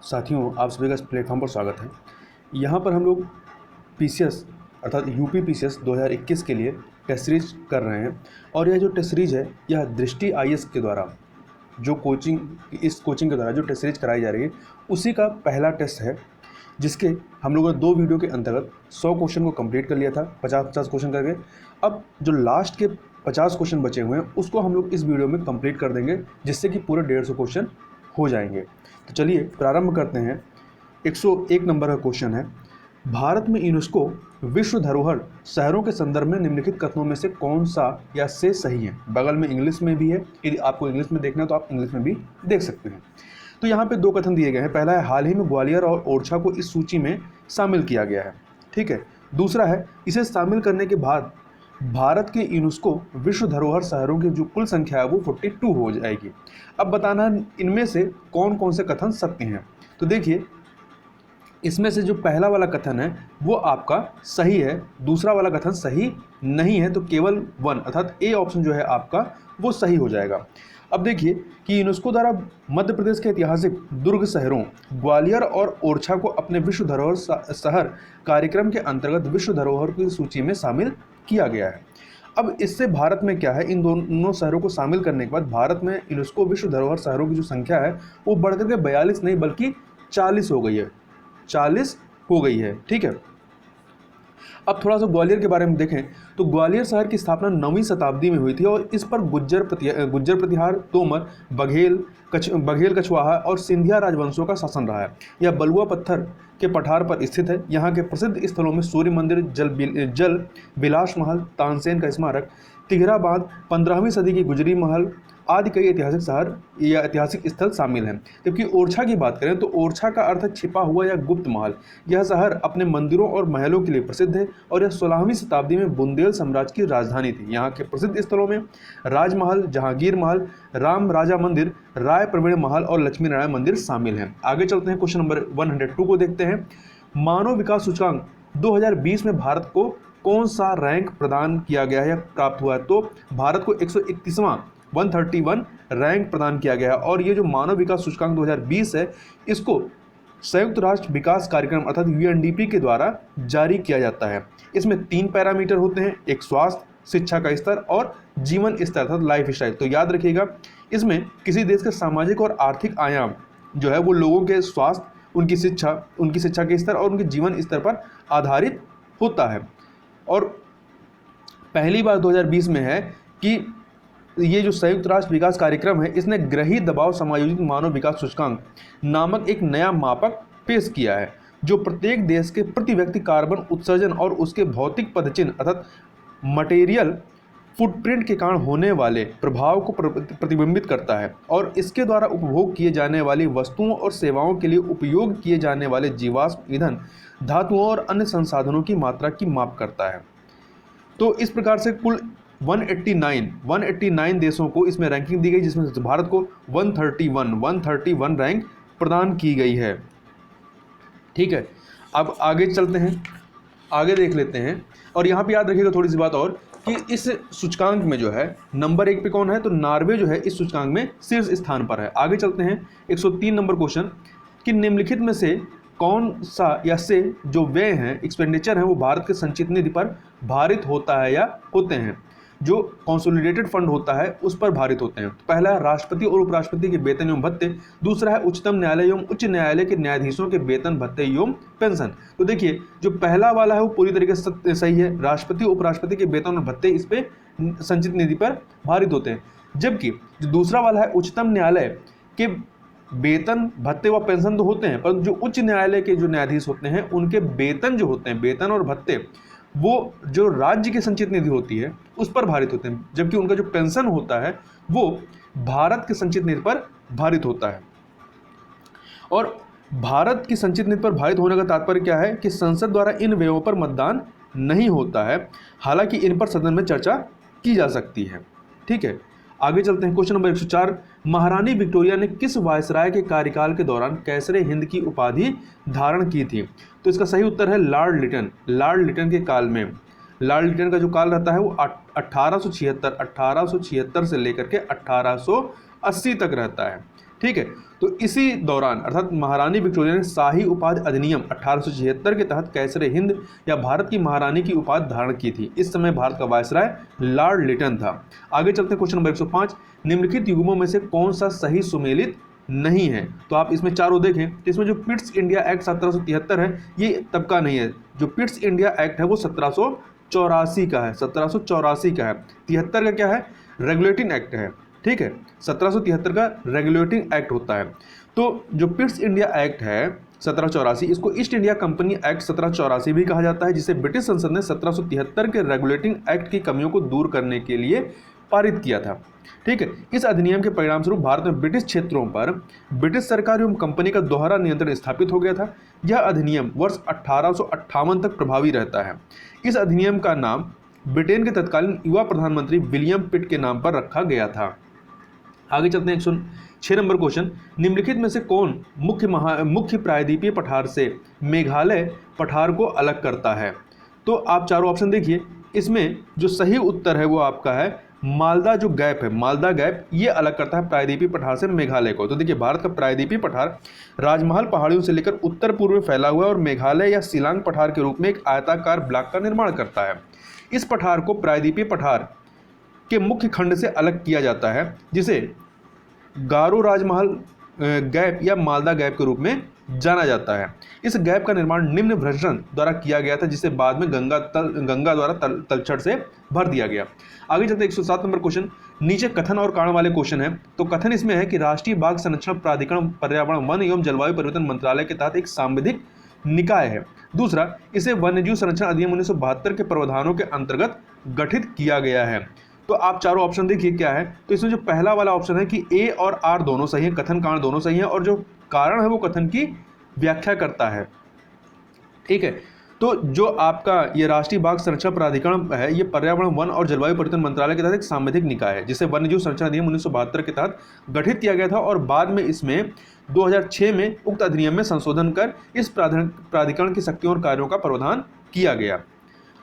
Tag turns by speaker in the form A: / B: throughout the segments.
A: साथियों, आप सभी का इस प्लेटफॉर्म पर स्वागत है। यहाँ पर हम लोग पीसीएस अर्थात यूपी पीसीएस 2021 के लिए टेस्ट सीरीज कर रहे हैं और यह जो टेस्ट सीरीज है यह दृष्टि आईएएस के द्वारा जो कोचिंग के द्वारा जो टेस्ट सीरीज कराई जा रही है उसी का पहला टेस्ट है, जिसके हम लोगों ने 2 वीडियो के अंतर्गत 100 क्वेश्चन को कंप्लीट कर लिया था, 50-50 क्वेश्चन करके। अब जो लास्ट के 50 क्वेश्चन बचे हुए हैं उसको हम लोग इस वीडियो में कंप्लीट कर देंगे, जिससे कि पूरे 150 क्वेश्चन हो जाएंगे। तो चलिए प्रारंभ करते हैं। 101 नंबर का क्वेश्चन है, भारत में यूनेस्को विश्व धरोहर शहरों के संदर्भ में निम्नलिखित कथनों में से कौन सा या से सही है। बगल में इंग्लिश में भी है, यदि आपको इंग्लिश में देखना है तो आप इंग्लिश में भी देख सकते हैं। तो यहाँ पे 2 कथन दिए गए हैं। पहला है, हाल ही में ग्वालियर और ओरछा को इस सूची में शामिल किया गया है। ठीक है। दूसरा है, इसे शामिल करने के बाद भारत के यूनेस्को विश्व धरोहर शहरों की जो कुल संख्या है वो 42 हो जाएगी। अब बताना है इनमें से कौन कौन से कथन सत्य हैं। तो देखिए, इसमें से जो पहला वाला कथन है वो आपका सही है, दूसरा वाला कथन सही नहीं है। तो केवल 1 अर्थात ए ऑप्शन जो है आपका वो सही हो जाएगा। अब देखिए कि यूनेस्को द्वारा मध्य प्रदेश के ऐतिहासिक दुर्ग शहरों ग्वालियर और ओरछा को अपने विश्व धरोहर शहर कार्यक्रम के अंतर्गत विश्व धरोहर की सूची में शामिल किया गया है। अब इससे भारत में क्या है, इन दोनों शहरों को शामिल करने के बाद भारत में यूनेस्को विश्व धरोहर शहरों की जो संख्या है वो बढ़कर के 42 नहीं बल्कि 40 हो गई है, 40 हो गई है। ठीक है। अब थोड़ा सा ग्वालियर के बारे में देखें तो ग्वालियर शहर की स्थापना 9वीं शताब्दी में हुई थी और इस पर गुज्जर प्रतिहार, तोमर, बघेल, कछवाहा और सिंधिया राजवंशों का शासन रहा है। यह बलुआ पत्थर के पठार पर स्थित है। यहाँ के प्रसिद्ध स्थलों में सूर्य मंदिर, जल विलास महल, तानसेन का स्मारक, तिघरा बांध, 15वीं सदी की गुजरी महल आदि कई ऐतिहासिक शहर या ऐतिहासिक स्थल शामिल हैं। जबकि ओरछा की बात करें तो ओरछा का अर्थ है छिपा हुआ या गुप्त महल। यह शहर अपने मंदिरों और महलों के लिए प्रसिद्ध है और यह 16वीं शताब्दी में बुंदेल साम्राज्य की राजधानी थी। यहाँ के प्रसिद्ध स्थलों में राजमहल, जहांगीर महल, राम राजा मंदिर, राय प्रवीण महल और लक्ष्मी नारायण मंदिर शामिल हैं। आगे चलते हैं, क्वेश्चन नंबर 102 को देखते हैं। मानव विकास सूचकांक 2020 में भारत को कौन सा रैंक प्रदान किया गया है या प्राप्त हुआ है। तो भारत को 131वां 131 रैंक प्रदान किया गया है और ये जो मानव विकास सूचकांक 2020 है इसको संयुक्त राष्ट्र विकास कार्यक्रम अर्थात यूएनडीपी के द्वारा जारी किया जाता है। इसमें 3 पैरामीटर होते हैं, एक स्वास्थ्य, शिक्षा का स्तर और जीवन स्तर अर्थात लाइफ स्टाइल। तो याद रखिएगा, इसमें किसी देश के सामाजिक और आर्थिक आयाम जो है वो लोगों के स्वास्थ्य, उनकी शिक्षा के स्तर और उनके जीवन स्तर पर आधारित होता है। और पहली बार 2020 में है कि ये जो संयुक्त राष्ट्र विकास कार्यक्रम है इसने ग्रही दबाव समायोजित मानव विकास सूचकांक नामक एक नया मापक पेश किया है, जो प्रत्येक देश के प्रति व्यक्ति कार्बन उत्सर्जन और उसके भौतिक पदचिन्ह अर्थात मटेरियल फुटप्रिंट के कारण होने वाले प्रभाव को प्रतिबिंबित करता है और इसके द्वारा उपभोग किए जाने वाली वस्तुओं और सेवाओं के लिए उपयोग किए जाने वाले जीवाश्म ईंधन, धातुओं और अन्य संसाधनों की मात्रा की माप करता है। तो इस प्रकार से कुल 189 देशों को इसमें रैंकिंग दी गई, जिसमें से भारत को 131 रैंक प्रदान की गई है। ठीक है। अब आगे चलते हैं, आगे देख लेते हैं। और यहाँ पे याद रखिएगा थोड़ी सी बात और कि इस सूचकांक में जो है नंबर 1 पे कौन है, तो नॉर्वे जो है इस सूचकांक में शीर्ष स्थान पर है। आगे चलते हैं, 103 नंबर क्वेश्चन कि निम्नलिखित में से कौन सा या से जो व्यय हैं, एक्सपेंडिचर हैं, वो भारत के संचित निधि पर भारित होता है या होते हैं, जो कंसोलिडेटेड फंड होता है उस पर भारित होते हैं। पहला है राष्ट्रपति और उपराष्ट्रपति के वेतन एवं भत्ते, दूसरा है उच्चतम न्यायालय एवं उच्च न्यायालय के न्यायाधीशों के वेतन, भत्ते एवं पेंशन। तो देखिए, जो पहला वाला है वो पूरी तरीके से सही है, राष्ट्रपति उपराष्ट्रपति के वेतन और भत्ते इस पे संचित निधि पर भारित होते हैं। जबकि जो दूसरा वाला है उच्चतम न्यायालय के वेतन, भत्ते व पेंशन तो होते हैं, पर जो उच्च न्यायालय के जो न्यायाधीश होते हैं उनके वेतन जो होते हैं, वेतन और भत्ते, वो जो राज्य की संचित निधि होती है उस पर भारित होते हैं, जबकि उनका जो पेंशन होता है वो भारत के संचित निधि पर भारित होता है। और भारत की संचित निधि पर भारित होने का तात्पर्य क्या है कि संसद द्वारा इन व्ययों पर मतदान नहीं होता है, हालांकि इन पर सदन में चर्चा की जा सकती है। ठीक है। आगे चलते हैं, क्वेश्चन नंबर 104 महारानी विक्टोरिया ने किस वायसराय के कार्यकाल के दौरान कैसरे हिंद की उपाधि धारण की थी। तो इसका सही उत्तर है लॉर्ड लिटन। लॉर्ड लिटन के काल में, लॉर्ड लिटन का जो काल रहता है वो 1876 से लेकर के 1880 तक रहता है। ठीक है। तो इसी दौरान अर्थात महारानी विक्टोरिया ने शाही उपाधि अधिनियम 1876 के तहत कैसरे हिंद या भारत की महारानी की उपाधि धारण की थी। इस समय भारत का वायसराय लॉर्ड लिटन था। आगे चलते हैं, क्वेश्चन नंबर 105, निम्नलिखित युग्मों में से कौन सा सही सुमेलित नहीं है। तो आप इसमें चारों देखें तो इसमें जो पिट्स इंडिया एक्ट 1773 है ये तब का नहीं है। जो पिट्स इंडिया एक्ट है वो 1784 का है, 1784 का है। 73 का क्या है, रेगुलेटिंग एक्ट है, ठीक है। 1773 का रेगुलेटिंग एक्ट होता है। तो जो पिट्स इंडिया एक्ट है 1784, इसको ईस्ट इंडिया कंपनी एक्ट 1784 भी कहा जाता है, जिसे ब्रिटिश संसद ने 1773 के रेगुलेटिंग एक्ट की कमियों को दूर करने के लिए पारित किया था, ठीक है। इस अधिनियम के परिणामस्वरूप भारत में ब्रिटिश क्षेत्रों पर ब्रिटिश सरकार एवं कंपनी का दोहरा नियंत्रण स्थापित हो गया था। यह अधिनियम वर्ष 1858 तक प्रभावी रहता है। इस अधिनियम का नाम ब्रिटेन के तत्कालीन युवा प्रधानमंत्री विलियम पिट के नाम पर रखा गया था। आगे चलते हैं 106 नंबर क्वेश्चन, निम्नलिखित में से कौन मुख्य प्रायद्वीपीय पठार से मेघालय पठार को अलग करता है। तो आप चारों ऑप्शन देखिए, इसमें जो सही उत्तर है वो आपका है मालदा जो गैप है, मालदा गैप, ये अलग करता है प्रायद्वीपीय पठार से मेघालय को। तो देखिए भारत का प्रायद्वीपीय पठार राजमहल पहाड़ियों से लेकर उत्तर पूर्व में फैला हुआ है और मेघालय या शिलांग पठार के रूप में एक आयताकार ब्लॉक का निर्माण करता है। इस पठार को प्रायद्वीपीय पठार के मुख्य खंड से अलग किया जाता है, जिसे गारो राजमहल गैप या मालदा गैप के रूप में जाना जाता है। इस गैप का निर्माण निम्न भ्रंशन द्वारा किया गया था, जिसे बाद में गंगा द्वारा तलछट से भर दिया गया। आगे चलते 107 नंबर क्वेश्चन, नीचे कथन और कारण वाले क्वेश्चन है। तो कथन इसमें है कि राष्ट्रीय बाघ संरक्षण प्राधिकरण पर्यावरण वन एवं जलवायु परिवर्तन मंत्रालय के तहत एक सांविधिक निकाय है। दूसरा, इसे वन्यजीव संरक्षण अधिनियम 1972 के प्रावधानों के अंतर्गत गठित किया गया है। तो आप चारों ऑप्शन देखिए क्या है। तो इसमें जो पहला वाला ऑप्शन है कि ए और आर दोनों सही है, कथन कारण दोनों सही है, और जो कारण है वो कथन की व्याख्या करता है, ठीक है। तो जो आपका ये राष्ट्रीय बाघ संरक्षण प्राधिकरण है, ये पर्यावरण वन और जलवायु परिवर्तन मंत्रालय के तहत एक सांविधिक निकाय है, जिसे वन्यजीव संरक्षण अधिनियम 1972 के तहत गठित किया गया था और बाद में इसमें 2006 में उक्त अधिनियम में संशोधन कर इस प्राधिकरण की शक्तियों और कार्यों का प्रावधान किया गया।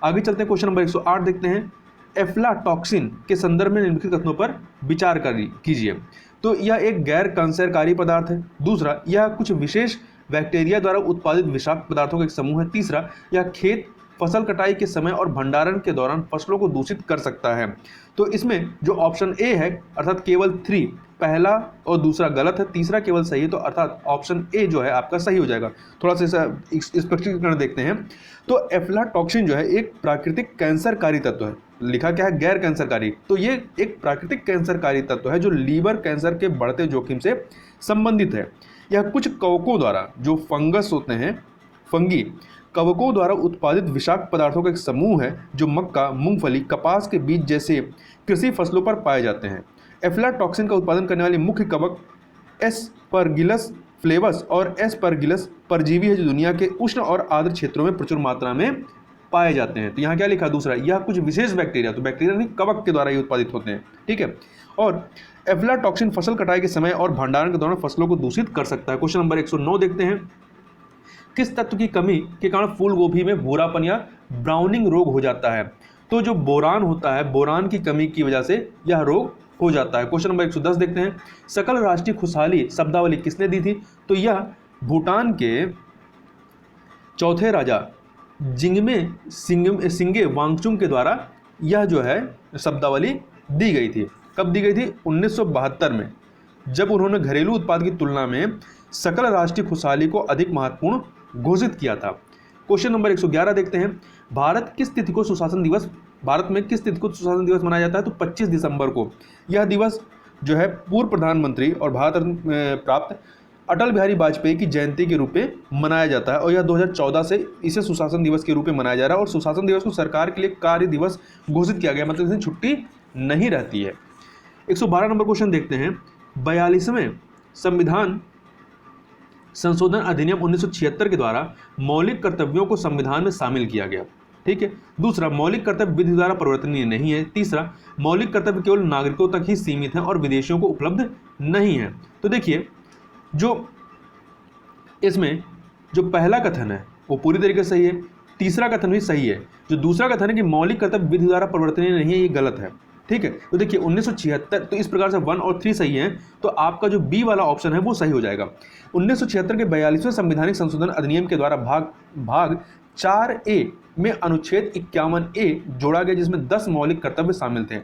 A: आगे चलते हैं, क्वेश्चन नंबर 108 देखते हैं। एफ्लाटॉक्सिन के संदर्भ में निम्नलिखित कथनों पर विचार कीजिए। तो यह एक गैर कैंसरकारी पदार्थ है। दूसरा, यह कुछ विशेष बैक्टीरिया द्वारा उत्पादित विषाक्त पदार्थों का एक समूह है। तीसरा, यह खेत फसल कटाई के समय और भंडारण के दौरान फसलों को दूषित कर सकता है। तो इसमें जो ऑप्शन ए है अर्थात केवल 3, पहला और दूसरा गलत है, तीसरा केवल सही है, तो अर्थात ऑप्शन ए जो है आपका सही हो जाएगा। थोड़ा सा स्पष्टीकरण देखते हैं। तो एफ्लाटॉक्सिन जो है एक प्राकृतिक कैंसरकारी तत्व है। लिखा क्या है, गैर कैंसरकारी। तो ये एक प्राकृतिक कैंसरकारी तत्व है जो लीवर कैंसर के बढ़ते जोखिम से संबंधित है। यह कुछ कवकों द्वारा, जो फंगस होते हैं, फंगी कवकों द्वारा उत्पादित विषाक्त पदार्थों का एक समूह है जो मक्का, मूंगफली, कपास के बीज जैसे कृषि फसलों पर पाए जाते हैं। एफ्लाटॉक्सिन का उत्पादन करने वाली मुख्य कवक एस्परगिलस फ्लेवस और एस्परगिलस परजीवी है, जो दुनिया के उष्ण और आर्द्र क्षेत्रों में प्रचुर मात्रा में पाए जाते हैं। तो यहाँ क्या लिखा, दूसरा, यह कुछ विशेष बैक्टीरिया, तो बैक्टीरिया नहीं कवक के द्वारा ये उत्पादित होते हैं, ठीक है। और एफ्लाटॉक्सिन फसल कटाई के समय और भंडारण के दौरान फसलों को दूषित कर सकता है। क्वेश्चन नंबर 109 देखते हैं। किस तत्व की कमी के कारण फूल गोभी में भूरापन या ब्राउनिंग रोग हो जाता है। तो जो बोरान होता है, बोरान की कमी की वजह से यह रोग हो जाता है। क्वेश्चन नंबर 110 देखते हैं। सकल राष्ट्रीय खुशहाली शब्दावली किसने दी थी। तो यह भूटान के चौथे राजा जिंगमे सिंगे वांगचुक के द्वारा यह जो है शब्दावली दी गई थी। कब दी गई थी, 1972 में, जब उन्होंने घरेलू उत्पाद की तुलना में सकल राष्ट्रीय खुशहाली को अधिक महत्वपूर्ण घोषित किया था। क्वेश्चन नंबर 111 देखते हैं। भारत में किस तिथि को सुशासन दिवस मनाया जाता है। तो 25 दिसंबर को यह दिवस जो है पूर्व प्रधानमंत्री और भारत रत्न प्राप्त अटल बिहारी वाजपेयी की जयंती के रूप में मनाया जाता है और यह 2014 से इसे सुशासन दिवस के रूप में मनाया जा रहा है और सुशासन दिवस को सरकार के लिए कार्य दिवस घोषित किया गया, मतलब इसमें छुट्टी नहीं रहती है। 112 नंबर क्वेश्चन देखते हैं। 42वें संविधान संशोधन अधिनियम 1976 के द्वारा मौलिक कर्तव्यों को संविधान में शामिल किया गया, ठीक है। दूसरा, मौलिक कर्तव्य विधि द्वारा परिवर्तनीय नहीं है। तीसरा, मौलिक कर्तव्य केवल नागरिकों तक ही सीमित है और विदेशियों को उपलब्ध नहीं है। तो देखिए, जो इसमें जो पहला कथन है वो पूरी तरीके से सही है, तीसरा कथन भी सही है। जो दूसरा कथन है कि मौलिक कर्तव्य विधि द्वारा परिवर्तनीय नहीं है, ये गलत है, ठीक है। तो देखिए 1976, तो इस प्रकार से 1 और 3 सही है, तो आपका जो बी वाला ऑप्शन है वो सही हो जाएगा। 1976 के 42वें संवैधानिक संशोधन अधिनियम के द्वारा भाग 4A में अनुच्छेद 51A जोड़ा गया, जिसमें 10 मौलिक कर्तव्य शामिल थे।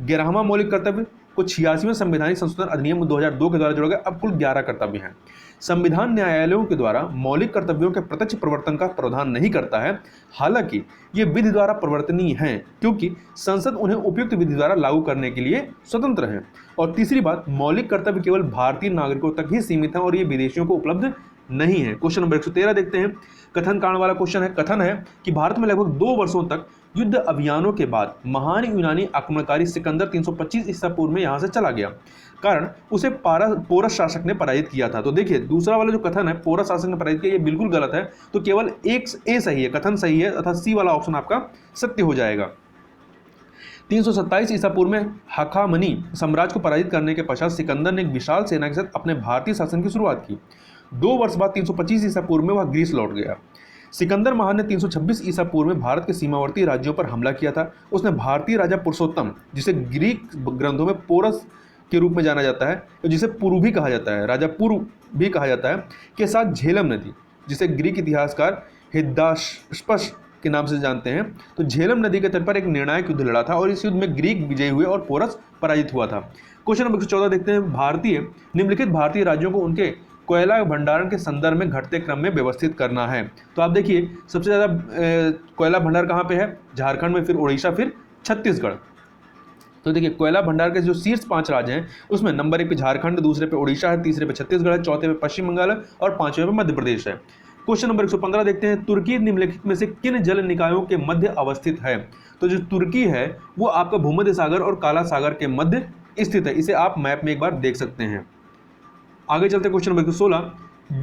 A: 11वां मौलिक कर्तव्य को 86वें संवैधानिक संशोधन अधिनियम 2002 के द्वारा जोड़ा गया। अब कुल 11 कर्तव्य हैं। संविधान न्यायालयों के द्वारा मौलिक कर्तव्यों के प्रत्यक्ष प्रवर्तन का प्रावधान नहीं करता है, हालांकि ये विधि द्वारा परिवर्तनीय हैं, क्योंकि संसद उन्हें उपयुक्त विधि द्वारा लागू करने के लिए स्वतंत्र है। और तीसरी बात, मौलिक कर्तव्य केवल भारतीय नागरिकों तक ही सीमित है और ये विदेशियों को उपलब्ध नहीं है। क्वेश्चन नंबर 113 देखते हैं। कथन कारण वाला क्वेश्चन है। कथन है कि भारत में लगभग 2 वर्षों तक युद्ध अभियानों के बाद महान यूनानी आक्रमणकारी सिकंदर 325 ईसा पूर्व में यहां से चला गया, कारण उसे पोरस शासक ने पराजित किया था। तो देखिए दूसरा वाला जो कथन है पोरस शासक ने पराजित किया, ये बिल्कुल गलत है। तो केवल एक ए सही है, कथन सही है, अर्थात सी वाला ऑप्शन आपका सत्य हो जाएगा। 327 ईसा पूर्व में हखामनी साम्राज्य को पराजित करने के पश्चात सिकंदर ने एक विशाल सेना के साथ अपने भारतीय शासन की शुरुआत की। 2 वर्ष बाद 325 ईसा पूर्व में वह ग्रीस लौट गया। सिकंदर महान ने 326 ईसा पूर्व में भारत के सीमावर्ती राज्यों पर हमला किया था। उसने भारतीय राजा पुरुषोत्तम, जिसे ग्रीक ग्रंथों में पोरस के रूप में जाना जाता है, जिसे पुरु भी कहा जाता है, राजा पुरु भी कहा जाता है, के साथ झेलम नदी, जिसे ग्रीक इतिहासकार हिद्दास्पस के नाम से जानते हैं, तो झेलम नदी के तट पर एक निर्णायक युद्ध लड़ा था और इस युद्ध में ग्रीक विजयी हुए और पोरस पराजित हुआ था। क्वेश्चन नंबर 114 देखते हैं। निम्नलिखित भारतीय राज्यों को उनके कोयला भंडारण के संदर्भ में घटते क्रम में व्यवस्थित करना है। तो आप देखिए सबसे ज़्यादा कोयला भंडार कहाँ पे है? झारखंड में, फिर उड़ीसा, फिर छत्तीसगढ़। तो देखिए कोयला भंडार के जो शीर्ष 5 राज्य हैं उसमें नंबर 1 पे झारखंड, दूसरे पे उड़ीसा है, तीसरे पे छत्तीसगढ़ है, चौथे पे पश्चिम बंगाल है और 5वें पे मध्य प्रदेश है। क्वेश्चन नंबर 115 देखते हैं। तुर्की निम्नलिखित में से किन जल निकायों के मध्य अवस्थित है? तो जो तुर्की है वो आपका भूमध्य सागर और काला सागर के मध्य स्थित है। इसे आप मैप में एक बार देख सकते हैं। आगे चलते क्वेश्चन नंबर 16।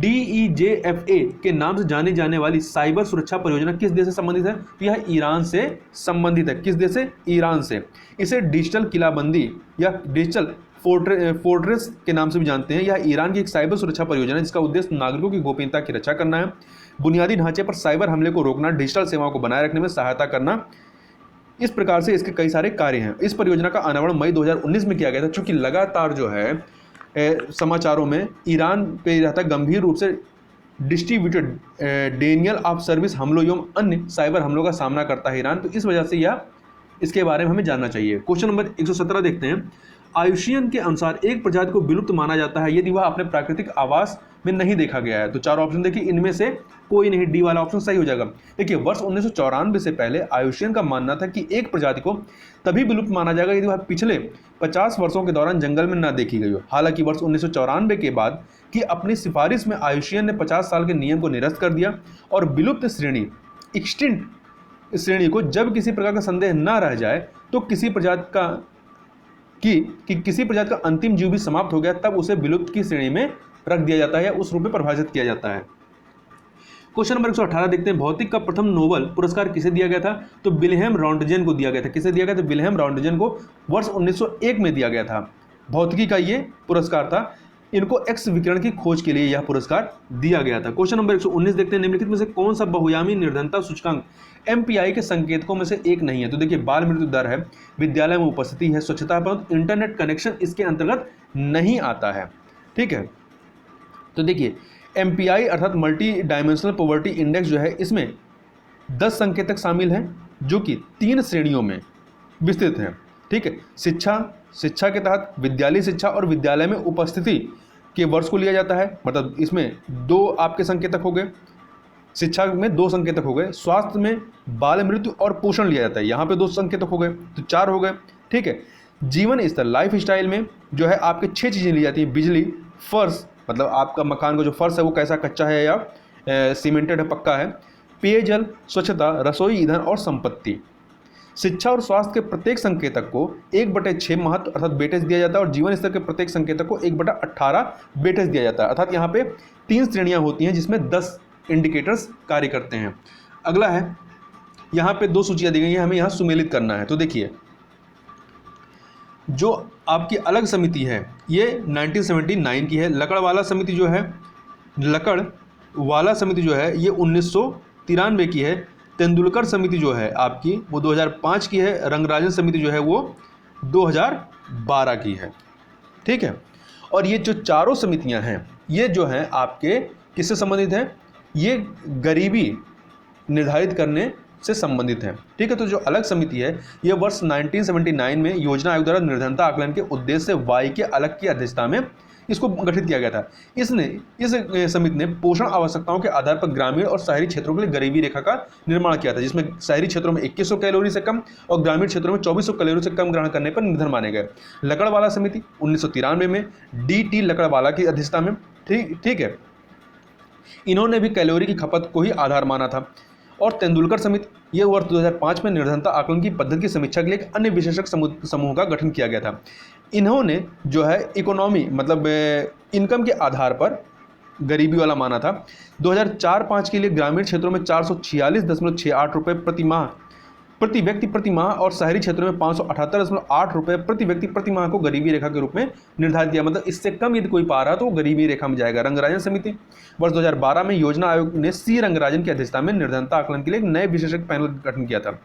A: DEJFA के नाम से जानी जाने वाली साइबर सुरक्षा परियोजना किस देश से संबंधित है? तो यह ईरान से संबंधित है। किस देश से? ईरान से। इसे डिजिटल किलाबंदी या डिजिटल फोर्ट्रेस के नाम से भी जानते हैं। यह ईरान की एक साइबर सुरक्षा परियोजना है जिसका उद्देश्य नागरिकों की गोपनीयता की रक्षा करना है, बुनियादी ढांचे पर साइबर हमले को रोकना, डिजिटल सेवाओं को बनाए रखने में सहायता करना। इस प्रकार से इसके कई सारे कार्य हैं। इस परियोजना का अनावरण मई 2019 में किया गया था। चूंकि लगातार जो है समाचारों में ईरान पे रहता गंभीर रूप से डिस्ट्रीब्यूटेड डेनियल ऑफ सर्विस हमलों एवं अन्य साइबर हमलों का सामना करता है ईरान, तो इस वजह से यह इसके बारे में हमें जानना चाहिए। क्वेश्चन नंबर 117 देखते हैं। आयुषियन के अनुसार एक प्रजाति को विलुप्त माना जाता है यदि वह अपने प्राकृतिक आवास में नहीं देखा गया है। तो 4 ऑप्शन देखिए, इनमें से कोई नहीं, डी वाला ऑप्शन सही हो जाएगा। देखिए वर्ष 1994 से पहले आयुषियन का मानना था कि एक प्रजाति को तभी विलुप्त माना जाएगा यदि वह पिछले 50 वर्षों के दौरान जंगल में न देखी गई हो। हालांकि वर्ष 1994 के बाद की अपनी सिफारिश में आयुषियन ने 50 साल के नियम को निरस्त कर दिया और विलुप्त श्रेणी एक्सटिंक्ट श्रेणी को जब किसी प्रकार का संदेह न रह जाए तो किसी प्रजाति का किसी प्रजाति का अंतिम जीव भी समाप्त हो गया तब उसे विलुप्त की श्रेणी में रख दिया जाता है या उस रूप में परिभाषित किया जाता है। क्वेश्चन नंबर 118 देखते हैं। भौतिक का प्रथम नोबेल पुरस्कार किसे दिया गया था? तो विल्हेम रॉन्टजेन को दिया गया था। किसे दिया गया था? विल्हेम रॉन्टजेन को वर्ष 1901 में दिया गया था। भौतिकी का ये पुरस्कार था। इनको एक्स विकिरण की खोज के लिए यह पुरस्कार दिया गया था। क्वेश्चन नंबर 119 देखते हैं। निम्नलिखित में से कौन सा बहुआयामी निर्धनता सूचकांक MPI के संकेतकों में से एक नहीं है? तो देखिए बाल मृत्यु दर है, विद्यालय में उपस्थिति है, स्वच्छता, परंतु इंटरनेट कनेक्शन इसके अंतर्गत नहीं आता है। ठीक है, तो देखिए MPI अर्थात मल्टी डायमेंशनल पॉवर्टी इंडेक्स जो है इसमें 10 संकेतक शामिल हैं जो कि 3 श्रेणियों में विस्तृत हैं। ठीक है, शिक्षा के तहत विद्यालय शिक्षा और विद्यालय में उपस्थिति के वर्ष को लिया जाता है, मतलब इसमें 2 आपके संकेतक हो गए, शिक्षा में 2 संकेतक हो गए, स्वास्थ्य में बाल मृत्यु और पोषण लिया जाता है, यहाँ पे 2 संकेतक हो गए, तो 4 हो गए। ठीक है, जीवन स्तर लाइफ स्टाइल में जो है आपके 6 चीज़ें ली जाती हैं। बिजली, फर्श मतलब आपका मकान का जो फर्श है वो कैसा कच्चा है या सीमेंटेड है, पक्का है, पेयजल, स्वच्छता, रसोई ईंधन और संपत्ति। शिक्षा और स्वास्थ्य के प्रत्येक संकेतक को 1/6 महत्व अर्थात वेटेज दिया जाता है और जीवन स्तर के प्रत्येक संकेतक को 1/18 वेटेज दिया जाता है। अर्थात यहाँ पे 3 श्रेणियाँ होती हैं जिसमें 10 इंडिकेटर्स कार्य करते हैं। अगला है यहाँ पे 2 सूचियाँ दी गई हैं, हमें यहाँ सुमेलित करना है। तो देखिए जो आपकी अलग समिति है ये 1979 की है। लकड़ वाला समिति जो है ये 1993 की है। तेंदुलकर समिति जो है आपकी वो 2005 की है। रंगराजन समिति जो है वो 2012 की है। ठीक है, और ये जो चारों समितियां हैं ये जो हैं आपके किससे संबंधित हैं? ये गरीबी निर्धारित करने से संबंधित है। ठीक है, तो जो अलग समिति है ये वर्ष 1979 में योजना आयोग द्वारा निर्धनता आकलन के उद्देश्य से वाई के अलग की अध्यक्षता में इसको गठित किया गया था। इस समिति ने पोषण आवश्यकताओं के आधार पर ग्रामीण और शहरी क्षेत्रों के लिए गरीबी रेखा का निर्माण किया था, जिसमें शहरी क्षेत्रों में 2100 कैलोरी से कम और ग्रामीण क्षेत्रों में 2400 कैलोरी से कम ग्रहण करने पर निर्धन माने गए। लकड़वाला समिति 1993 में डी लकड़वाला की अध्यक्षता में, ठीक है, इन्होंने भी कैलोरी की खपत को ही आधार माना था। और तेंदुलकर समिति ये वर्ष 2005 में निर्धनता आकलन की पद्धति की समीक्षा के लिए एक अन्य विशेषज्ञ समूह का गठन किया गया था। इन्होंने जो है इकोनॉमी मतलब इनकम के आधार पर गरीबी वाला माना था। 2004-5 के लिए ग्रामीण क्षेत्रों में 446.68 रुपये प्रति व्यक्ति प्रति माह और शहरी क्षेत्रों में 578.8 रुपये प्रति व्यक्ति प्रति माह को गरीबी रेखा के रूप में निर्धारित किया। मतलब इससे कम यदि कोई पा रहा तो वो गरीबी रेखा में जाएगा। रंगराजन समिति वर्ष 2012 में योजना आयोग ने सी रंगराजन की अध्यक्षता में निर्धनता आकलन के लिए एक नए विशेषज्ञ पैनल का गठन किया था।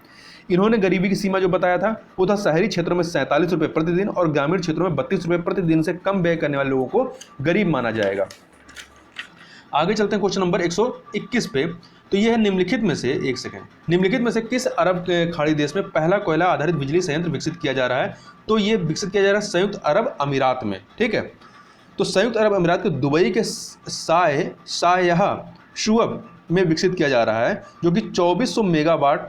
A: इन्होंने गरीबी की सीमा जो बताया था वो था शहरी क्षेत्रों में 47 रुपये प्रतिदिन और ग्रामीण क्षेत्रों में 32 रुपये प्रतिदिन से कम व्यय करने वाले लोगों को गरीब माना जाएगा। आगे चलते हैं क्वेश्चन नंबर 121 पे। तो यह है निम्नलिखित में से, एक सेकंड, निम्नलिखित में से किस अरब के खाड़ी देश में पहला कोयला आधारित बिजली संयंत्र विकसित किया जा रहा है? तो ये विकसित किया जा रहा है संयुक्त अरब अमीरात में। ठीक है, तो संयुक्त अरब अमीरात के दुबई के शायह शुअब में विकसित किया जा रहा है, जो कि 2400 मेगावाट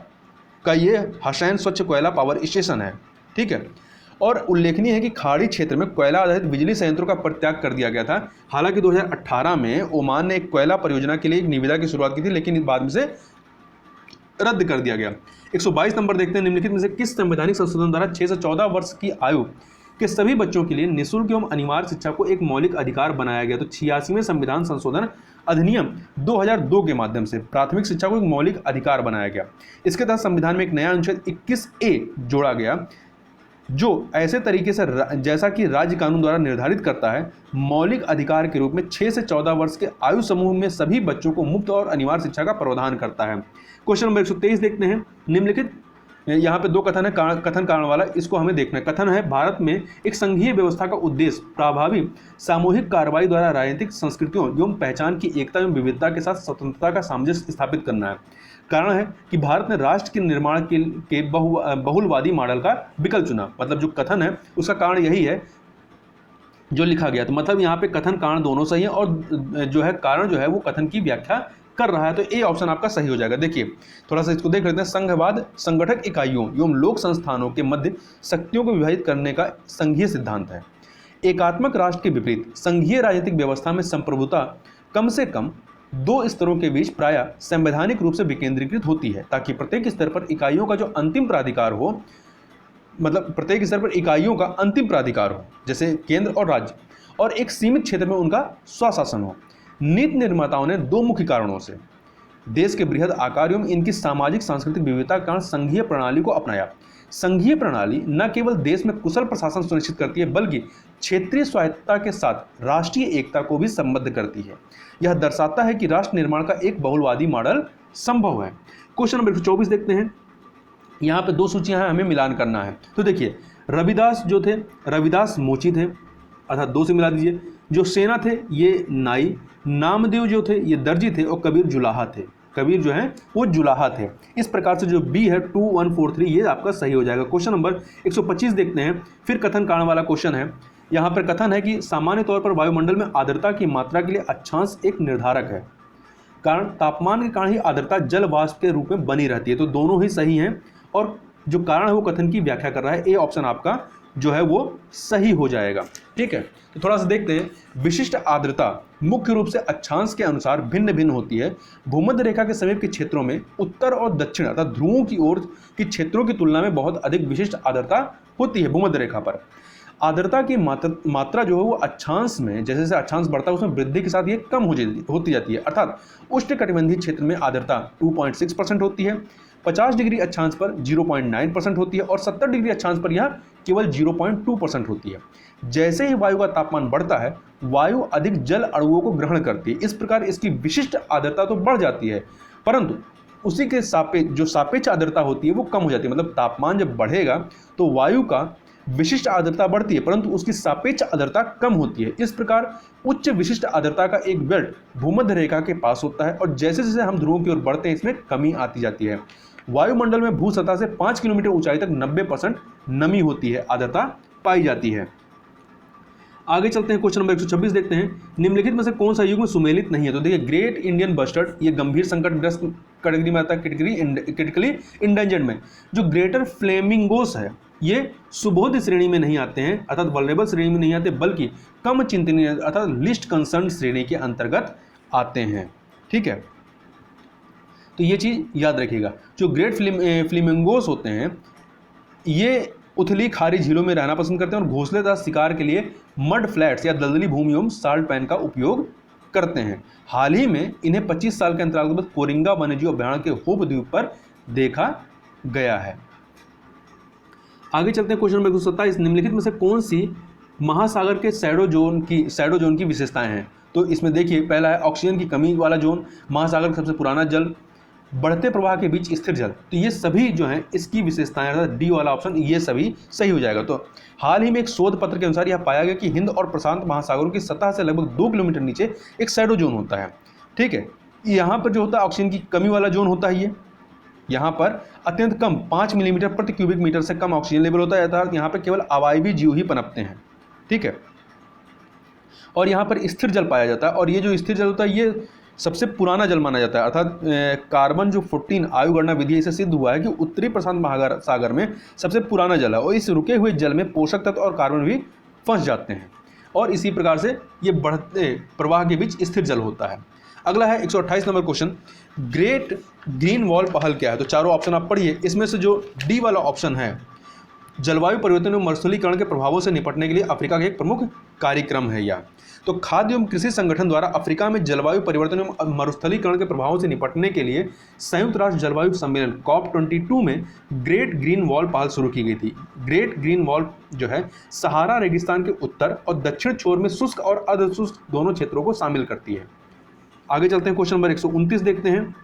A: का ये हसैन स्वच्छ कोयला पावर स्टेशन है। ठीक है, और उल्लेखनीय है कि खाड़ी क्षेत्र में कोयला आधारित बिजली संयंत्रों का परित्याग कर दिया गया था। हालांकि 2018 में ओमान ने एक कोयला परियोजना के लिए एक निविदा की शुरुआत की थी, लेकिन बाद में से रद्द कर दिया गया। 122 नंबर देखते हैं, निम्नलिखित में से किस संवैधानिक संशोधन द्वारा 6 से 14 वर्ष की आयु के सभी बच्चों के लिए निःशुल्क एवं अनिवार्य शिक्षा को एक मौलिक अधिकार बनाया गया? तो 86वें संविधान संशोधन अधिनियम 2002 के माध्यम से प्राथमिक शिक्षा को एक मौलिक अधिकार बनाया गया। इसके तहत संविधान में एक नया अनुच्छेद 21A जोड़ा गया, जो ऐसे तरीके से जैसा कि राज्य कानून द्वारा निर्धारित करता है, मौलिक अधिकार के रूप में 6 से 14 वर्ष के आयु समूह में सभी बच्चों को मुफ्त और अनिवार्य शिक्षा का प्रावधान करता है। क्वेश्चन नंबर 123 देखते हैं, निम्नलिखित यहाँ पे दो कथन है, कथन कारण वाला, इसको हमें देखना है। कथन है, भारत में एक संघीय व्यवस्था का उद्देश्य प्रभावी सामूहिक कार्रवाई द्वारा राजनीतिक संस्कृतियों एवं पहचान की एकता एवं विविधता के साथ स्वतंत्रता का सामंजस्य स्थापित करना है। कारण है कि भारत ने राष्ट्र के निर्माण के बहुलवादी मॉडल का विकल्प चुना। मतलब जो कथन है उसका कारण यही है जो लिखा गया। तो मतलब यहाँ पे कथन कारण दोनों सही है और जो है कारण जो है वो कथन की व्याख्या कर रहा है। तो ए ऑप्शन आपका सही हो जाएगा। देखिए थोड़ा सा इसको देख लेते हैं। संघवाद संगठक इकाइयों एवं लोक संस्थानों के मध्य शक्तियों को विभाजित करने का संघीय सिद्धांत है। एकात्मक राष्ट्र के विपरीत संघीय राजनीतिक व्यवस्था में संप्रभुता कम से कम दो स्तरों के बीच प्रायः संवैधानिक रूप से विकेंद्रीकृत होती है, ताकि प्रत्येक स्तर पर इकाइयों का जो अंतिम प्राधिकार हो, मतलब प्रत्येक स्तर पर इकाइयों का अंतिम प्राधिकार हो, जैसे केंद्र और राज्य, और एक सीमित क्षेत्र में उनका स्वशासन हो। नीति निर्माताओं ने दो मुख्य कारणों से देश के बृहद आकार एवं इनकी सामाजिक सांस्कृतिक विविधता के कारण संघीय प्रणाली को अपनाया। संघीय प्रणाली न केवल देश में कुशल प्रशासन सुनिश्चित करती है, बल्कि क्षेत्रीय स्वायत्तता के साथ राष्ट्रीय एकता को भी संबद्ध करती है। यह दर्शाता है कि राष्ट्र निर्माण का एक बहुलवादी मॉडल संभव है। क्वेश्चन नंबर 24 देखते हैं। यहाँ पे दो सूचियां हैं, हमें मिलान करना है। तो देखिए रविदास जो थे, रविदास मोची थे, अर्थात दो से मिला दीजिए। जो सेना थे ये नाई, नामदेव जो थे ये दर्जी थे और कबीर जुलाहा थे। कबीर जो है वो जुलाहा थे। इस प्रकार से जो बी है 2143 ये आपका सही हो जाएगा। क्वेश्चन नंबर 125 देखते हैं। फिर कथन कारण वाला क्वेश्चन है। यहाँ पर कथन है कि सामान्य तौर पर वायुमंडल में आर्द्रता की मात्रा के लिए अक्षांश एक निर्धारक है, कारण तापमान के कारण ही आर्द्रता जल वाष्प के रूप में बनी रहती है। तो दोनों ही सही हैं और जो कारण है वो कथन की व्याख्या कर रहा है। ए ऑप्शन आपका जो है वो सही हो जाएगा। ठीक है, तो थोड़ा सा देखते हैं। विशिष्ट आर्द्रता मुख्य रूप से अक्षांश के अनुसार भिन्न भिन्न होती है। भूमध्य रेखा के समीप के क्षेत्रों में उत्तर और दक्षिण अर्थात ध्रुवों की ओर की क्षेत्रों की तुलना में बहुत अधिक विशिष्ट आर्द्रता होती है। भूमध्य रेखा पर आर्द्रता की मात्रा जो है वो अक्षांश में जैसे जैसे अक्षांश बढ़ता है उसमें वृद्धि के साथ ये कम होती जाती है। अर्थात उष्णकटिबंधीय क्षेत्र में आर्द्रता 2.6% होती है, 50 डिग्री अक्षांश पर 0.9% होती है और 70 डिग्री अक्षांश पर यह केवल 0.2% होती है। जैसे ही वायु का तापमान बढ़ता है वायु अधिक जल अणुओं को ग्रहण करती है। इस प्रकार इसकी विशिष्ट आर्द्रता तो बढ़ जाती है, परंतु उसी के सापेक्ष जो सापेक्ष आर्द्रता होती है वो कम हो जाती है। मतलब तापमान जब बढ़ेगा तो वायु का विशिष्ट आर्द्रता बढ़ती है परंतु उसकी सापेक्ष आर्द्रता कम होती है। इस प्रकार उच्च विशिष्ट आर्द्रता का एक बेल्ट भूमध्य रेखा के पास होता है और जैसे जैसे हम ध्रुवों की ओर बढ़ते हैं इसमें कमी आती जाती है। वायुमंडल में भू सतह से 5 किलोमीटर ऊंचाई तक 90% नमी होती है, आर्द्रता पाई जाती है। आगे चलते हैं, क्वेश्चन नंबर 126 देखते हैं, निम्नलिखित में से कौन सा युग्म सुमेलित नहीं है? तो देखिए ग्रेट इंडियन बस्टर्ड, ये गंभीर संकटग्रस्त कैटेगरी में आता है, क्रिटिकली इंडेंजर्ड में। जो ग्रेटर फ्लेमिंगोस है ये सुबोध श्रेणी में नहीं आते हैं अर्थात वल्नरेबल श्रेणी में नहीं आते, बल्कि कम चिंतनीय अर्थात लिस्ट कंसर्न श्रेणी के अंतर्गत आते हैं। ठीक है, तो ये चीज़ याद रखिएगा। जो ग्रेट फ्लेमिंगोस होते हैं ये उथली खारी झीलों में रहना पसंद करते हैं और घोंसलेदार शिकार के लिए मड फ्लैट्स या दलदली भूमियों साल्ट पैन का उपयोग करते हैं। हाल ही में इन्हें 25 साल के अंतराल के बाद कोरिंगा वन्यजीव अभयारण्य के होप द्वीप पर देखा गया है। आगे चलते हैं, क्वेश्चन नंबर 127, निम्नलिखित में से कौन सी महासागर के शैडो जोन की विशेषताएं हैं? तो इसमें देखिए पहला है ऑक्सीजन की कमी वाला जोन, महासागर का सबसे पुराना जल, बढ़ते प्रवाह के बीच स्थिर जल। तो ये सभी जो हैं इसकी विशेषताएं अर्थात डी वाला ऑप्शन ये सभी सही हो जाएगा। तो हाल ही में एक शोध पत्र के अनुसार यह पाया गया कि हिंद और प्रशांत महासागरों की सतह से लगभग 2 किलोमीटर नीचे एक शैडो जोन होता है। ठीक है, यहाँ पर जो होता है ऑक्सीजन की कमी वाला जोन होता है, ये यहाँ पर अत्यंत कम 5 मिलीमीटर प्रति क्यूबिक मीटर से कम ऑक्सीजन लेवल होता है अर्थात यहाँ पर केवल अवायवी जीव ही पनपते हैं। ठीक है, और यहाँ पर स्थिर जल पाया जाता है और ये जो स्थिर जल होता है ये सबसे पुराना जल माना जाता है अर्थात कार्बन जो 14 आयु गणना विधि से सिद्ध हुआ है कि उत्तरी प्रशांत महासागर में सबसे पुराना जल है और इस रुके हुए जल में पोषक तत्व और कार्बन भी फंस जाते हैं और इसी प्रकार से ये बढ़ते प्रवाह के बीच स्थिर जल होता है। अगला है 128 number question, great green wall पहल क्या है? तो चारों ऑप्शन आप पढ़िए, इसमें से जो डी वाला ऑप्शन है जलवायु परिवर्तन एवं मरुस्थलीकरण के प्रभावों से निपटने के लिए अफ्रीका का एक प्रमुख कार्यक्रम है। यह तो खाद्य एवं कृषि संगठन द्वारा अफ्रीका में जलवायु परिवर्तन एवं मरुस्थलीकरण के प्रभावों से निपटने के लिए संयुक्त राष्ट्र जलवायु सम्मेलन COP22 में ग्रेट ग्रीन वॉल पहल शुरू की गई थी। ग्रेट ग्रीन वॉल जो है सहारा रेगिस्तान के उत्तर और दक्षिण छोर में शुष्क और अर्ध शुष्क दोनों क्षेत्रों को शामिल करती है। आगे चलते हैं, क्वेश्चन नंबर 129 देखते हैं,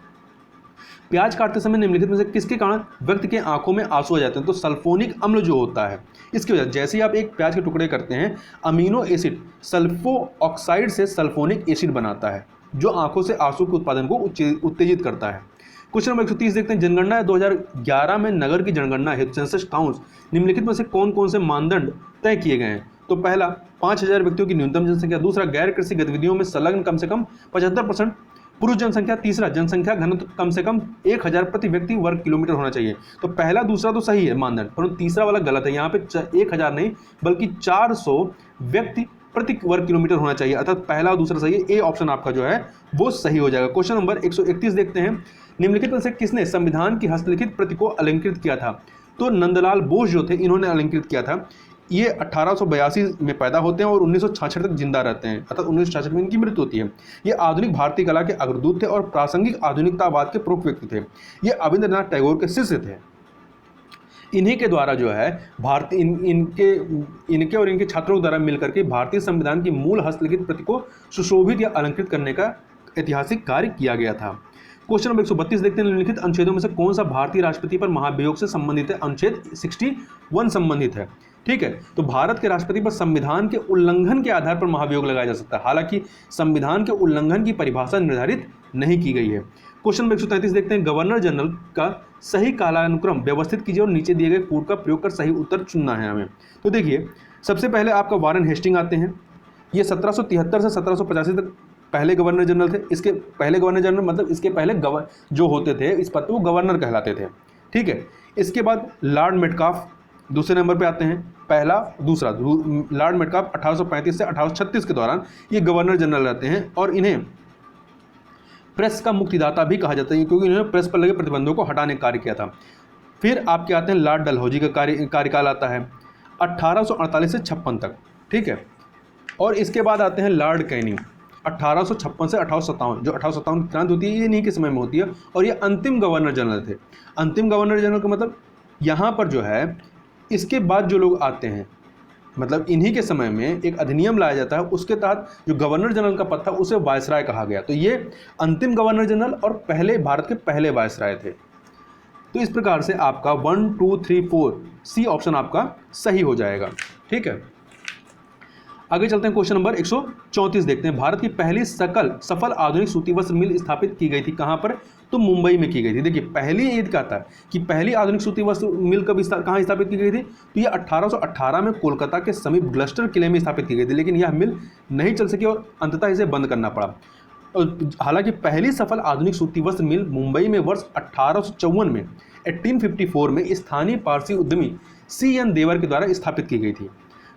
A: प्याज काटते समय निम्नलिखित में से किसके कारण व्यक्ति के आंखों में आंसू आ जाते हैं? तो सल्फोनिक अम्ल जो होता है इसकी वजह, जैसे ही आप एक प्याज के टुकड़े करते हैं अमीनो एसिड सल्फो ऑक्साइड से सल्फोनिक एसिड बनाता है जो आंखों से आंसू के उत्पादन को उत्तेजित करता है। क्वेश्चन नंबर 130 देखते हैं, जनगणना 2011 में नगर की जनगणना हेतु सेंसस काउंट्स निम्नलिखित में से कौन कौन से मानदंड तय किए गए हैं? तो पहला 5000 व्यक्तियों की न्यूनतम जनसंख्या, दूसरा गैर कृषि गतिविधियों में संलग्न कम से कम 75% पुरुष जनसंख्या, तीसरा जनसंख्या घनत्व कम से कम 1000 प्रति व्यक्ति वर्ग किलोमीटर होना चाहिए। तो पहला दूसरा तो सही है मानदंड, परंतु तीसरा वाला गलत है। यहाँ पे 1000 नहीं बल्कि 400 व्यक्ति प्रति वर्ग किलोमीटर होना चाहिए अर्थात पहला और दूसरा सही है, ए ऑप्शन आपका जो है वो सही हो जाएगा। क्वेश्चन नंबर 131 देखते हैं, निम्नलिखित में से किसने संविधान की हस्तलिखित प्रति को अलंकृत किया था? तो नंदलाल बोस जो थे इन्होंने अलंकृत किया था। ये 1882 में पैदा होते हैं और 1966 तक जिंदा रहते हैं अर्थात 1966 में इनकी मृत्यु होती है। ये आधुनिक भारतीय कला के अग्रदूत थे और प्रासंगिक आधुनिकतावाद के प्रमुख व्यक्ति थे। ये अविंद्रनाथ टैगोर के शिष्य थे। इन्हीं के द्वारा जो है भारतीय इनके और इनके छात्रों के द्वारा मिलकर के भारतीय संविधान की मूल हस्तलिखित प्रति को सुशोभित या अलंकृत करने का ऐतिहासिक कार्य किया गया था। क्वेश्चन नंबर 132 देखते हैं, निम्नलिखित अनुच्छेदों में से कौन सा भारतीय राष्ट्रपति पर महाभियोग से संबंधित है? अनुच्छेद 61 संबंधित है। ठीक है, तो भारत के राष्ट्रपति पर संविधान के उल्लंघन के आधार पर महाभियोग लगाया जा सकता है, हालांकि संविधान के उल्लंघन की परिभाषा निर्धारित नहीं की गई है। क्वेश्चन नंबर 133 देखते हैं, गवर्नर जनरल का सही कालानुक्रम व्यवस्थित कीजिए और नीचे दिए गए कोड का प्रयोग कर सही उत्तर चुनना है हमें। तो देखिए सबसे पहले आपका वारन हेस्टिंग आते हैं, ये 1773 से 1785 तक पहले गवर्नर जनरल थे। इसके पहले गवर्नर जनरल मतलब इसके पहले जो होते थे इस पद पर वो गवर्नर कहलाते थे। ठीक है, इसके बाद लॉर्ड मेटकाफ दूसरे नंबर पे आते हैं, पहला दूसरा लॉर्ड मेटकाफ 1835 से 1836 के दौरान ये गवर्नर जनरल रहते हैं और इन्हें प्रेस का मुक्तिदाता भी कहा जाता है क्योंकि इन्होंने प्रेस पर लगे प्रतिबंधों को हटाने का कार्य किया था। फिर आपके आते हैं लॉर्ड डलहौजी का कार्यकाल आता है 1848 से 56 तक। ठीक है, और इसके बाद आते हैं लॉर्ड कैनिंग 1856 से 1857, जो 1857 की क्रांति होती है ये इन्हीं के समय में होती है और ये अंतिम गवर्नर जनरल थे। अंतिम गवर्नर जनरल का मतलब यहाँ पर जो है इसके बाद जो लोग आते हैं मतलब इन्हीं के समय में एक अधिनियम लाया जाता है, उसके तहत जो गवर्नर जनरल का पद था उसे वायसराय कहा गया। तो ये अंतिम गवर्नर जनरल और पहले भारत के पहले वायसराय थे। तो इस प्रकार से आपका 1 2 3 4 सी ऑप्शन आपका सही हो जाएगा। ठीक है, आगे चलते हैं। क्वेश्चन नंबर 134 देखते हैं। भारत की पहली सफल आधुनिक सूती वस्त्र मिल स्थापित की गई थी कहां पर? तो मुंबई में की गई थी। देखिए पहली ये कहता है कि पहली आधुनिक सूती वस्त्र मिल कहां स्थापित की गई थी? तो ये 1818 में कोलकाता के समीप ग्लस्टर किले में स्थापित की गई थी, लेकिन यह मिल नहीं चल सकी और अंततः इसे बंद करना पड़ा। हालांकि पहली सफल आधुनिक सूती वस्त्र मिल मुंबई में वर्ष 1854 में 1854 में स्थानीय पारसी उद्यमी CN देवर के द्वारा स्थापित की गई थी।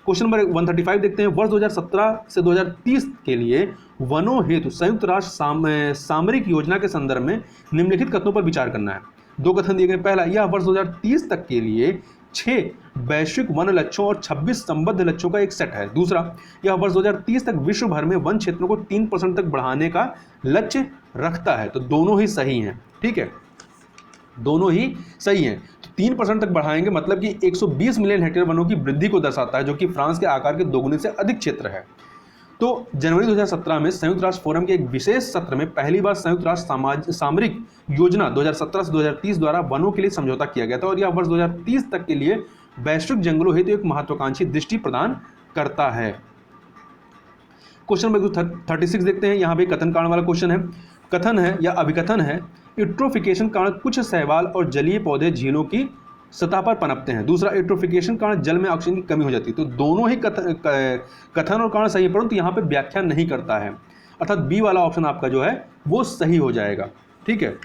A: क्वेश्चन नंबर 135 देखते हैं। वर्ष 2017 से 2030 के लिए वनों हेतु संयुक्त राष्ट्र सामरिक योजना के संदर्भ में निम्नलिखित कथनों पर विचार करना है। दो कथन दिए गए। पहला, यह वर्ष 2030 तक के लिए 6 वैश्विक वन लक्ष्यों और 26 संबद्ध लक्ष्यों का एक सेट है। दूसरा, यह वर्ष 2030 तक विश्व भर में वन क्षेत्रों को 3% तक बढ़ाने का लक्ष्य रखता है। तो दोनों ही सही हैं। ठीक है, दोनों ही सही हैं। तो 3% तक बढ़ाएंगे, मतलब कि 120 मिलियन हेक्टेयर वनों की वृद्धि को दर्शाता है, जो कि फ्रांस के आकार के दोगुने से अधिक क्षेत्र है। तो जनवरी 2017 में संयुक्त राष्ट्र फोरम के एक विशेष सत्र में पहली बार संयुक्त राष्ट्र सामरिक योजना 2017 से 2030 द्वारा वनों के लिए समझौता किया गया था, और यह वर्ष 2030 तक के लिए वैश्विक जंगलों हेतु एक महत्वाकांक्षी दृष्टि प्रदान करता है। क्वेश्चन नंबर 36 देखते हैं। यहाँ पे कथन कारण वाला क्वेश्चन है। कथन है या अभिकथन है, यूट्रोफिकेशन कारण कुछ शैवाल और जलीय पौधे झीलों की सतह पर पनपते हैं। दूसरा, यूट्रोफिकेशन कारण जल में ऑक्सीजन की कमी हो जाती है। तो दोनों ही कथन और कारण सही है, परंतु यहाँ पे व्याख्या नहीं करता है, अर्थात बी वाला ऑप्शन आपका जो है वो सही हो जाएगा। ठीक है,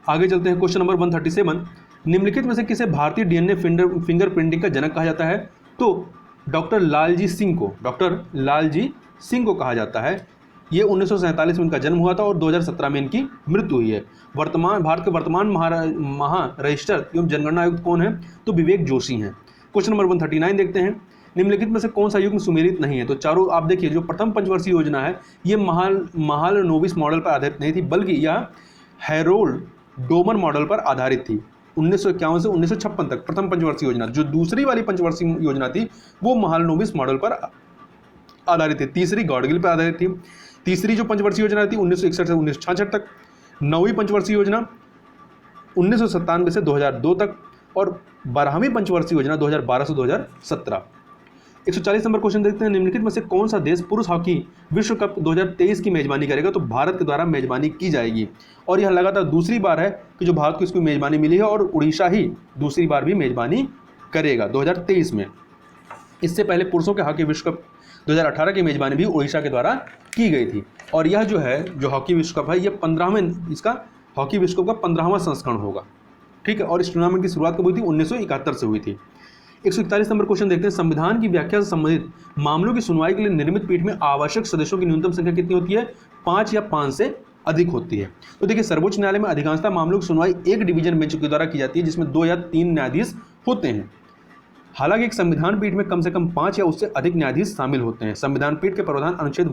A: आगे चलते हैं। क्वेश्चन नंबर 137, निम्नलिखित में से किसे भारतीय DNA फिंगरप्रिंटिंग का जनक कहा जाता है? तो डॉक्टर लालजी सिंह को कहा जाता है। ये 1947 में इनका जन्म हुआ था और 2017 में इनकी मृत्यु हुई है। भारत के वर्तमान महारजिस्टर एवं जनगणना आयुक्त कौन है? तो विवेक जोशी हैं। क्वेश्चन नंबर 139 देखते हैं। निम्नलिखित में से कौन सा युग्म सुमेलित नहीं है? तो चारों आप देखिए, जो प्रथम पंचवर्षीय योजना है ये महालनोबिस मॉडल पर आधारित नहीं थी, बल्कि यह हैरोल्ड डोमर मॉडल पर आधारित थी। 1951 से 1956 तक प्रथम पंचवर्षीय योजना। जो दूसरी वाली पंचवर्षीय योजना थी वो महालनोबिस मॉडल पर आधारित थी। तीसरी गॉडगिल पर आधारित थी। तीसरी जो पंचवर्षीय योजना थी 1961 से 1966 तक। नौवीं पंचवर्षीय योजना 1997 से 2002 तक, और 12वीं पंचवर्षीय योजना 2012 से 2017। 140 नंबर क्वेश्चन देखते हैं। निम्नलिखित में से कौन सा देश पुरुष हॉकी विश्व कप 2023 की मेजबानी करेगा? तो भारत के द्वारा मेजबानी की जाएगी, और यह लगातार दूसरी बार है कि जो भारत को इसकी मेजबानी मिली है, और उड़ीसा ही दूसरी बार भी मेजबानी करेगा 2023 में। इससे पहले पुरुषों के हॉकी विश्व कप 2018 की मेजबानी भी उड़ीसा के द्वारा की गई थी, और यह जो हॉकी विश्व कप है ये 15वें इसका हॉकी विश्व कप का 15वां संस्करण होगा। ठीक है, और इस टूर्नामेंट की शुरुआत कब हुई थी? 1971 से हुई थी। 141 नंबर क्वेश्चन देखते हैं। संविधान की व्याख्या से संबंधित मामलों की सुनवाई के लिए निर्मित पीठ में आवश्यक सदस्यों की न्यूनतम संख्या कितनी होती है? 5 या 5 से अधिक होती है। तो देखिए, सर्वोच्च न्यायालय में अधिकांशतः मामलों की सुनवाई एक डिवीजन बेंच के द्वारा की जाती है, जिसमें 2 या 3 न्यायाधीश होते हैं। हालांकि एक संविधान पीठ में कम से कम 5 या उससे अधिक न्यायाधीश शामिल होते हैं। संविधान पीठ के प्रावधान अनुच्छेद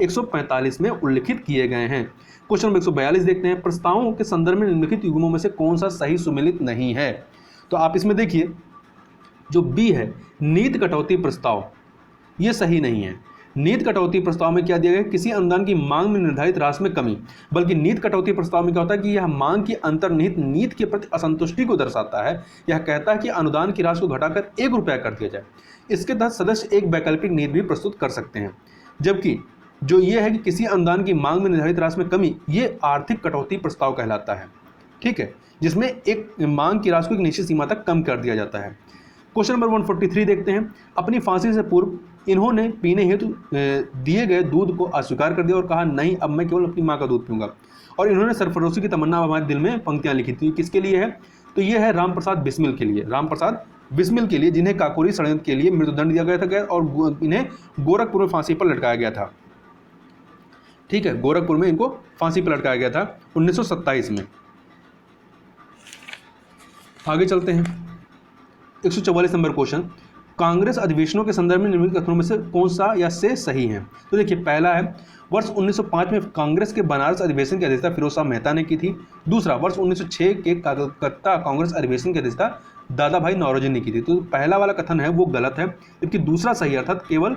A: 145 में उल्लिखित किए गए हैं। क्वेश्चन नंबर 142 देखते हैं। प्रस्तावों के संदर्भ में निम्नलिखित युग्मों में से कौन सा सही सुमेलित नहीं है? तो आप इसमें देखिए, जो बी है नीति कटौती प्रस्ताव, ये सही नहीं है। नीति कटौती प्रस्ताव में क्या दिया गया? किसी अनुदान की मांग में निर्धारित राशि में कमी। बल्कि नीति कटौती प्रस्ताव में क्या होता है कि यह मांग की अंतर्निहित नीति के प्रति असंतुष्टि को दर्शाता है। यह कहता है कि अनुदान की राशि को घटाकर 1 रुपया कर दिया जाए। इसके तहत सदस्य एक वैकल्पिक नीति भी प्रस्तुत कर सकते हैं। जबकि जो ये है कि किसी अनुदान की मांग में निर्धारित राशि में कमी, ये आर्थिक कटौती प्रस्ताव कहलाता है। ठीक है, जिसमें एक मांग की राशि को एक निश्चित सीमा तक कम कर दिया जाता है। क्वेश्चन नंबर 143 देखते हैं। अपनी फांसी से पूर्व इन्होंने पीने हेतु दिए गए दूध को अस्वीकार कर दिया और कहा, नहीं, अब मैं केवल अपनी माँ का दूध पीऊंगा। और इन्होंने सरफरोशी की तमन्ना हमारे दिल में पंक्तियां लिखी थी। किसके लिए है? तो ये है रामप्रसाद बिस्मिल के लिए। रामप्रसाद बिस्मिल के लिए, जिन्हें काकोरी षड्यंत्र के लिए मृत्युदंड दिया गया था और इन्हें गोरखपुर में फांसी पर लटकाया गया था। ठीक है, गोरखपुर में इनको फांसी पर लटकाया गया था 1927 में। आगे चलते हैं। 144 नंबर क्वेश्चन। कांग्रेस अधिवेशनों के संदर्भ में निम्नलिखित कथनों में से कौन सा या से सही है? तो देखिए, पहला है वर्ष 1905 में कांग्रेस के बनारस अधिवेशन की अध्यक्षता फिरोज शाह मेहता ने की थी। दूसरा, वर्ष 1906 के कलकत्ता कांग्रेस अधिवेशन की अध्यक्षता दादा भाई नौरोजी ने की थी। तो पहला वाला कथन है वो गलत है, जबकि दूसरा सही, अर्थात केवल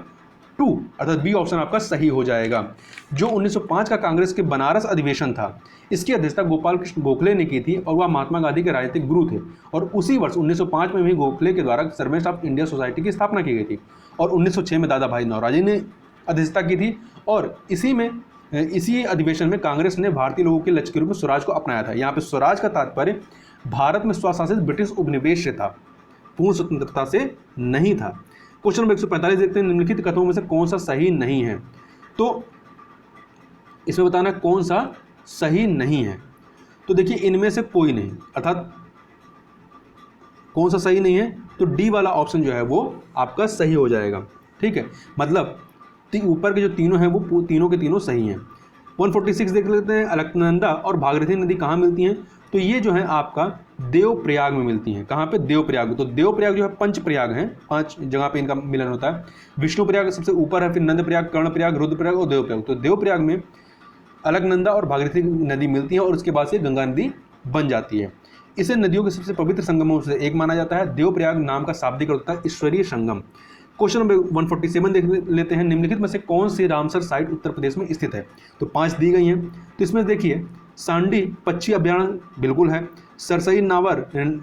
A: 2 अर्थात बी ऑप्शन आपका सही हो जाएगा। जो 1905 का कांग्रेस के बनारस अधिवेशन था, इसकी अध्यक्षता गोपाल कृष्ण गोखले ने की थी और वह महात्मा गांधी के राजनीतिक गुरु थे। और उसी वर्ष 1905 में भी गोखले के द्वारा सर्वेंट्स ऑफ इंडिया सोसाइटी की स्थापना की गई थी और 1906 में दादा भाई नौरोजी ने अध्यक्षता की थी। और इसी अधिवेशन में कांग्रेस ने भारतीय लोगों के लक्ष्य के रूप में स्वराज को अपनाया था। यहाँ पे स्वराज का तात्पर्य भारत में स्वशासित ब्रिटिश उपनिवेश से था, पूर्ण स्वतंत्रता से नहीं था। क्वेश्चन नंबर 145 देखते हैं, निम्नलिखित कथनों में से कौन सा सही नहीं है। तो इसमें बताना कौन सा सही नहीं है। तो देखिए इनमें से कोई नहीं, अर्थात कौन सा सही नहीं है, तो डी वाला ऑप्शन जो है वो आपका सही हो जाएगा। ठीक है, मतलब ऊपर के जो तीनों हैं वो तीनों के तीनों सही हैं। 146 देख लेते हैं, अलकनंदा और भागीरथी नदी कहाँ मिलती हैं। तो ये जो है आपका देवप्रयाग में मिलती हैं। कहाँ पे? देवप्रयाग में। तो देवप्रयाग जो है पंच प्रयाग हैं, 5 जगह पे इनका मिलन होता है। विष्णु प्रयाग सबसे ऊपर है, फिर नंदप्रयाग, कर्णप्रयाग, रुद्रप्रयाग और देवप्रयाग। तो देवप्रयाग में अलकनंदा और भागीरथी नदी मिलती है और उसके बाद से गंगा नदी बन जाती है। इसे नदियों के सबसे पवित्र संगमों से एक माना जाता है। देवप्रयाग नाम का शाब्दिक अर्थ होता है ईश्वरीय संगम। क्वेश्चन नंबर 147 देख लेते हैं, निम्नलिखित में से कौन सी रामसर साइट उत्तर प्रदेश में स्थित है। तो 5 दी गई हैं। तो इसमें देखिए सांडी पक्षी अभ्यारण्य बिल्कुल है, सरसई नावर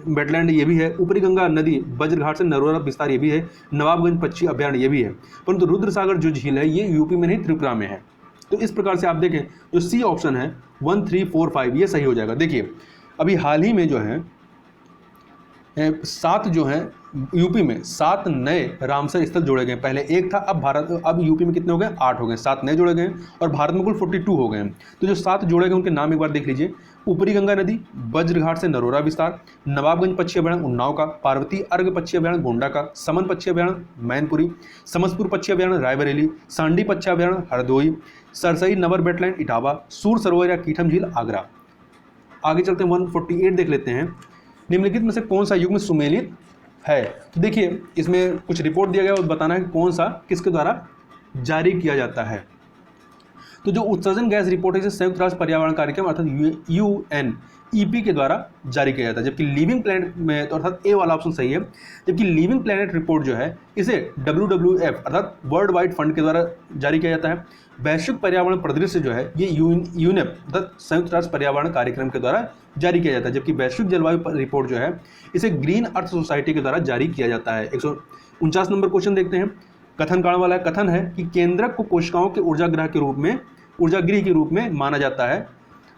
A: वेटलैंड ये भी है, ऊपरी गंगा नदी बज्रघाट से नरोरा विस्तार ये भी है, नवाबगंज पक्षी अभ्यारण्य ये भी है। परंतु रुद्रसागर जो झील है ये यूपी में नहीं त्रिपुरा में है। तो इस प्रकार से आप देखें जो सी ऑप्शन है 1, 3, 4, 5 ये सही हो जाएगा। देखिए अभी हाल ही में जो है 7 जो है यूपी में 7 नए रामसर स्थल जोड़े गए। पहले 1 था, अब यूपी में कितने हो गए? 8 हो गए, 7 नए जोड़े गए और भारत में कुल 42 हो गए हैं। तो जो 7 जोड़े गए उनके नाम एक बार देख लीजिए। ऊपरी गंगा नदी बज्रघाट से नरोरा विस्तार, नवाबगंज पक्षी अभ्यारण्य उन्नाव का, पार्वती अर्घ पक्षी अभ्यारण्य गोंडा का, समन पक्षी अभ्यारण्य मैनपुरी, समसपुर पक्षी अभ्यारण्य रायबरेली, सांडी पक्षी अभ्यारण्य हरदोई, सरसई नवर वेटलैंड इटावा, सूर सरोवर या कीठम झील आगरा। आगे चलते हैं 148 देख लेते हैं, निम्नलिखित में से कौन सा युग्म सुमेलित है। तो देखिए इसमें कुछ रिपोर्ट दिया गया और बताना है कि कौन सा किसके द्वारा जारी किया जाता है। तो जो उत्सर्जन गैस रिपोर्ट है इसे संयुक्त राष्ट्र पर्यावरण कार्यक्रम अर्थात UNEP के द्वारा जारी किया जाता है। जबकि लिविंग प्लैनेट में तो अर्थात ए वाला ऑप्शन सही है। जबकि लिविंग प्लैनेट रिपोर्ट जो है इसे WWF अर्थात वर्ल्ड वाइड फंड के द्वारा जारी किया जाता है। वैश्विक पर्यावरण परिदृश्य जो है ये यूनेप अर्थात संयुक्त राष्ट्र पर्यावरण कार्यक्रम के द्वारा जारी किया जाता है। जबकि वैश्विक जलवायु रिपोर्ट जो है इसे ग्रीन अर्थ सोसाइटी के द्वारा जारी किया जाता है। 149 नंबर क्वेश्चन देखते हैं, कथन कारण वाला कथन है कि केंद्रक को कोशिकाओं के ऊर्जागृह के रूप में माना जाता है।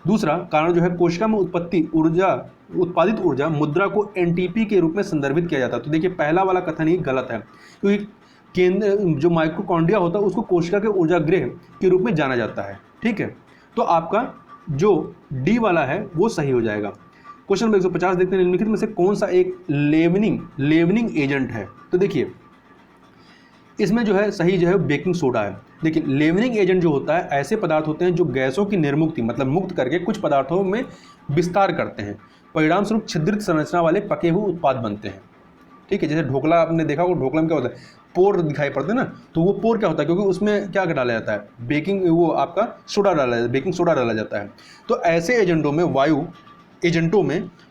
A: दूसरा कारण जो है कोशिका में उत्पादित ऊर्जा मुद्रा को NTP के रूप में संदर्भित किया जाता है। तो देखिए पहला वाला कथन ही गलत है, क्योंकि केंद्र जो माइटोकॉन्ड्रिया होता है उसको कोशिका के ऊर्जागृह के रूप में जाना जाता है। ठीक है, तो आपका जो डी वाला है वो सही हो जाएगा। क्वेश्चन नंबर 150 देखते हैं, निम्नलिखित में से कौन सा एक लेवनिंग एजेंट है। तो देखिए इसमें जो है सही जो है बेकिंग सोडा है। देखिए लेवनिंग एजेंट जो होता है ऐसे पदार्थ होते हैं जो गैसों की निर्मुक्ति मतलब मुक्त करके कुछ पदार्थों में विस्तार करते हैं, परिणाम स्वरूप छिद्रित संरचना वाले पके हुए उत्पाद बनते हैं। ठीक है, जैसे ढोकला आपने देखा होगा, ढोकला में क्या होता है, पोर दिखाई पड़ते हैं ना, तो वो पोर क्या होता है, क्योंकि उसमें क्या डाला जाता है, बेकिंग बेकिंग सोडा डाला जाता है। तो ऐसे एजेंटों में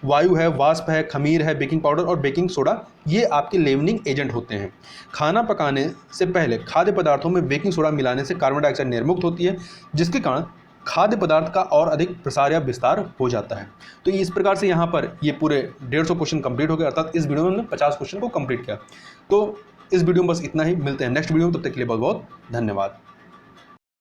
A: वायु है, वाष्प है, खमीर है, बेकिंग पाउडर और बेकिंग सोडा ये आपके लेवनिंग एजेंट होते हैं। खाना पकाने से पहले खाद्य पदार्थों में बेकिंग सोडा मिलाने से कार्बन डाइऑक्साइड निर्मुक्त होती है, जिसके कारण खाद्य पदार्थ का और अधिक प्रसार या विस्तार हो जाता है। तो इस प्रकार से यहाँ पर ये पूरे 150 क्वेश्चन कंप्लीट हो गए, अर्थात इस वीडियो में हमने 50 क्वेश्चन को कंप्लीट किया। तो इस वीडियो में बस इतना ही, मिलते हैं नेक्स्ट वीडियो में, तब तक के लिए बहुत बहुत धन्यवाद।